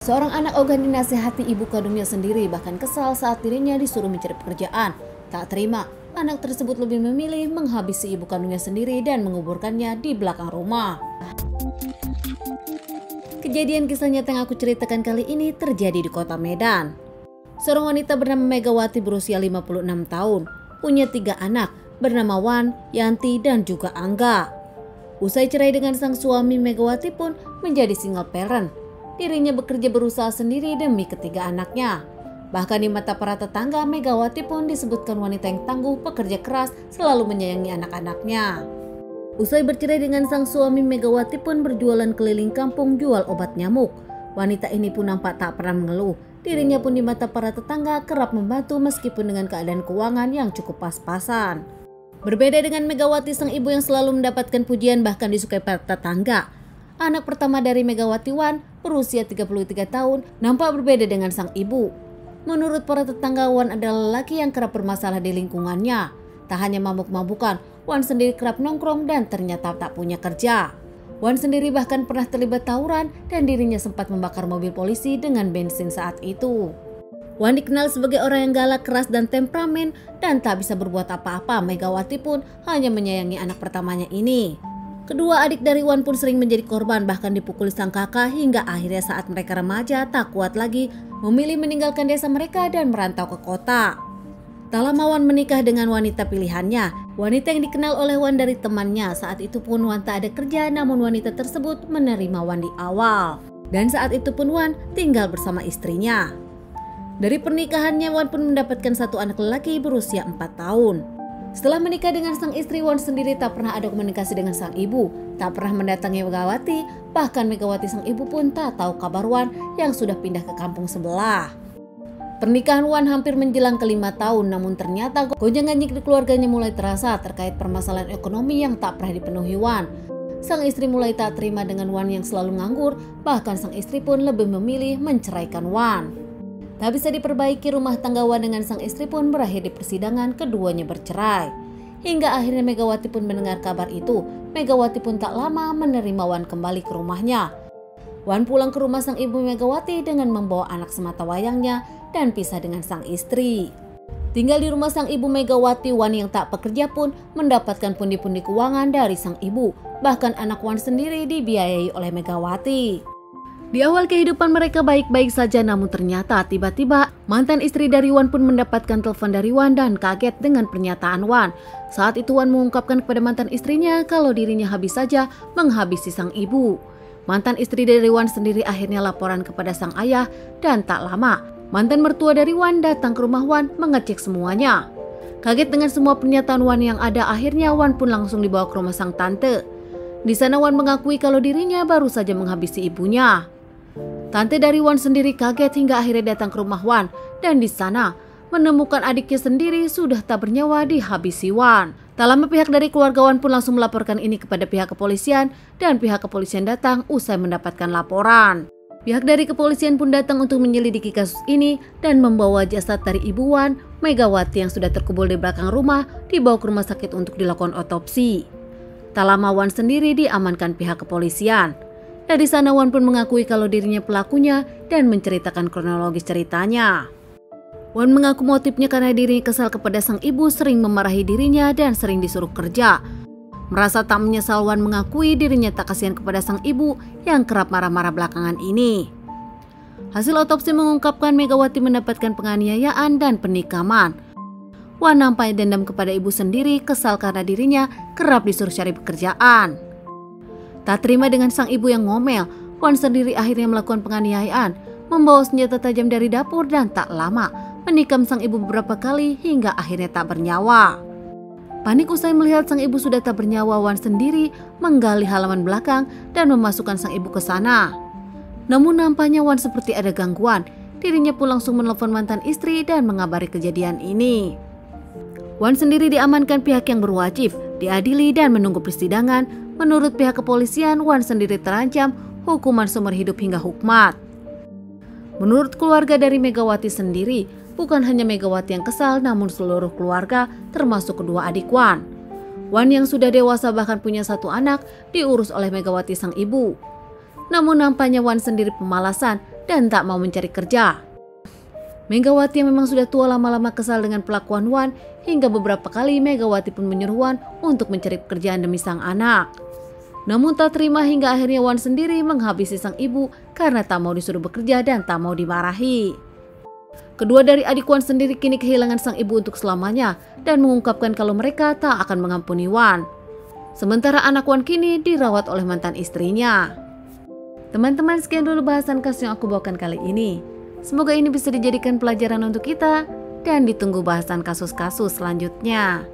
Seorang anak Ogan dinasehati ibu kandungnya sendiri, bahkan kesal saat dirinya disuruh mencari pekerjaan. Tak terima, anak tersebut lebih memilih menghabisi ibu kandungnya sendiri dan menguburkannya di belakang rumah. Kejadian kisah nyata yang aku ceritakan kali ini terjadi di kota Medan. Seorang wanita bernama Megawati berusia 56 tahun, punya 3 anak bernama Wan, Yanti, dan juga Angga. Usai cerai dengan sang suami, Megawati pun menjadi single parent. Dirinya bekerja berusaha sendiri demi ketiga anaknya. Bahkan di mata para tetangga, Megawati pun disebutkan wanita yang tangguh, pekerja keras, selalu menyayangi anak-anaknya. Usai bercerai dengan sang suami, Megawati pun berjualan keliling kampung jual obat nyamuk. Wanita ini pun nampak tak pernah mengeluh. Dirinya pun di mata para tetangga kerap membantu meskipun dengan keadaan keuangan yang cukup pas-pasan. Berbeda dengan Megawati, sang ibu yang selalu mendapatkan pujian bahkan disukai para tetangga. Anak pertama dari Megawati, Wan, berusia 33 tahun, nampak berbeda dengan sang ibu. Menurut para tetangga, Wan adalah lelaki yang kerap bermasalah di lingkungannya. Tak hanya mabuk-mabukan, Wan sendiri kerap nongkrong dan ternyata tak punya kerja. Wan sendiri bahkan pernah terlibat tawuran dan dirinya sempat membakar mobil polisi dengan bensin saat itu. Wan dikenal sebagai orang yang galak, keras, dan temperamen dan tak bisa berbuat apa-apa. Megawati pun hanya menyayangi anak pertamanya ini. Kedua adik dari Wan pun sering menjadi korban, bahkan dipukul sang kakak hingga akhirnya saat mereka remaja tak kuat lagi memilih meninggalkan desa mereka dan merantau ke kota. Tak lama Wan menikah dengan wanita pilihannya, wanita yang dikenal oleh Wan dari temannya. Saat itu pun Wan tak ada kerja, namun wanita tersebut menerima Wan di awal. Dan saat itu pun Wan tinggal bersama istrinya. Dari pernikahannya, Wan pun mendapatkan satu anak lelaki berusia 4 tahun. Setelah menikah dengan sang istri, Wan sendiri tak pernah ada komunikasi dengan sang ibu, tak pernah mendatangi Megawati, bahkan Megawati sang ibu pun tak tahu kabar Wan yang sudah pindah ke kampung sebelah. Pernikahan Wan hampir menjelang ke 5 tahun, namun ternyata gonjang-ganjing di keluarganya mulai terasa terkait permasalahan ekonomi yang tak pernah dipenuhi Wan. Sang istri mulai tak terima dengan Wan yang selalu nganggur, bahkan sang istri pun lebih memilih menceraikan Wan. Tak bisa diperbaiki rumah tangga Wan dengan sang istri pun berakhir di persidangan, keduanya bercerai. Hingga akhirnya Megawati pun mendengar kabar itu. Megawati pun tak lama menerima Wan kembali ke rumahnya. Wan pulang ke rumah sang ibu Megawati dengan membawa anak sematawayangnya dan pisah dengan sang istri. Tinggal di rumah sang ibu Megawati, Wan yang tak bekerja pun mendapatkan pundi-pundi keuangan dari sang ibu. Bahkan anak Wan sendiri dibiayai oleh Megawati. Di awal kehidupan mereka baik-baik saja, namun ternyata tiba-tiba mantan istri dari Wan pun mendapatkan telepon dari Wan dan kaget dengan pernyataan Wan. Saat itu Wan mengungkapkan kepada mantan istrinya kalau dirinya habis saja menghabisi sang ibu. Mantan istri dari Wan sendiri akhirnya laporan kepada sang ayah dan tak lama mantan mertua dari Wan datang ke rumah Wan mengecek semuanya. Kaget dengan semua pernyataan Wan yang ada, akhirnya Wan pun langsung dibawa ke rumah sang tante. Di sana Wan mengakui kalau dirinya baru saja menghabisi ibunya. Tante dari Wan sendiri kaget hingga akhirnya datang ke rumah Wan dan di sana menemukan adiknya sendiri sudah tak bernyawa dihabisi Wan. Tak lama pihak dari keluarga Wan pun langsung melaporkan ini kepada pihak kepolisian dan pihak kepolisian datang usai mendapatkan laporan. Pihak dari kepolisian pun datang untuk menyelidiki kasus ini dan membawa jasad dari ibu Wan, Megawati yang sudah terkubur di belakang rumah, dibawa ke rumah sakit untuk dilakukan otopsi. Tak lama Wan sendiri diamankan pihak kepolisian. Dari sana Wan pun mengakui kalau dirinya pelakunya dan menceritakan kronologis ceritanya. Wan mengaku motifnya karena dirinya kesal kepada sang ibu sering memarahi dirinya dan sering disuruh kerja. Merasa tak menyesal, Wan mengakui dirinya tak kasihan kepada sang ibu yang kerap marah-marah belakangan ini. Hasil otopsi mengungkapkan Megawati mendapatkan penganiayaan dan penikaman. Wan nampaknya dendam kepada ibu sendiri, kesal karena dirinya kerap disuruh cari pekerjaan. Tak terima dengan sang ibu yang ngomel, Wan sendiri akhirnya melakukan penganiayaan, membawa senjata tajam dari dapur dan tak lama menikam sang ibu beberapa kali hingga akhirnya tak bernyawa. Panik usai melihat sang ibu sudah tak bernyawa, Wan sendiri menggali halaman belakang dan memasukkan sang ibu ke sana. Namun nampaknya Wan seperti ada gangguan, dirinya pun langsung menelpon mantan istri dan mengabari kejadian ini. Wan sendiri diamankan pihak yang berwajib, diadili dan menunggu persidangan. Menurut pihak kepolisian, Wan sendiri terancam hukuman seumur hidup hingga hukmat. Menurut keluarga dari Megawati sendiri, bukan hanya Megawati yang kesal, namun seluruh keluarga termasuk kedua adik Wan. Wan yang sudah dewasa bahkan punya satu anak diurus oleh Megawati sang ibu. Namun nampaknya Wan sendiri pemalasan dan tak mau mencari kerja. Megawati yang memang sudah tua lama-lama kesal dengan perlakuan Wan, hingga beberapa kali Megawati pun menyuruh Wan untuk mencari pekerjaan demi sang anak. Namun tak terima hingga akhirnya Wan sendiri menghabisi sang ibu karena tak mau disuruh bekerja dan tak mau dimarahi. Kedua dari adik Wan sendiri kini kehilangan sang ibu untuk selamanya dan mengungkapkan kalau mereka tak akan mengampuni Wan. Sementara anak Wan kini dirawat oleh mantan istrinya. Teman-teman, sekian dulu bahasan kasus yang aku bawakan kali ini. Semoga ini bisa dijadikan pelajaran untuk kita dan ditunggu bahasan kasus-kasus selanjutnya.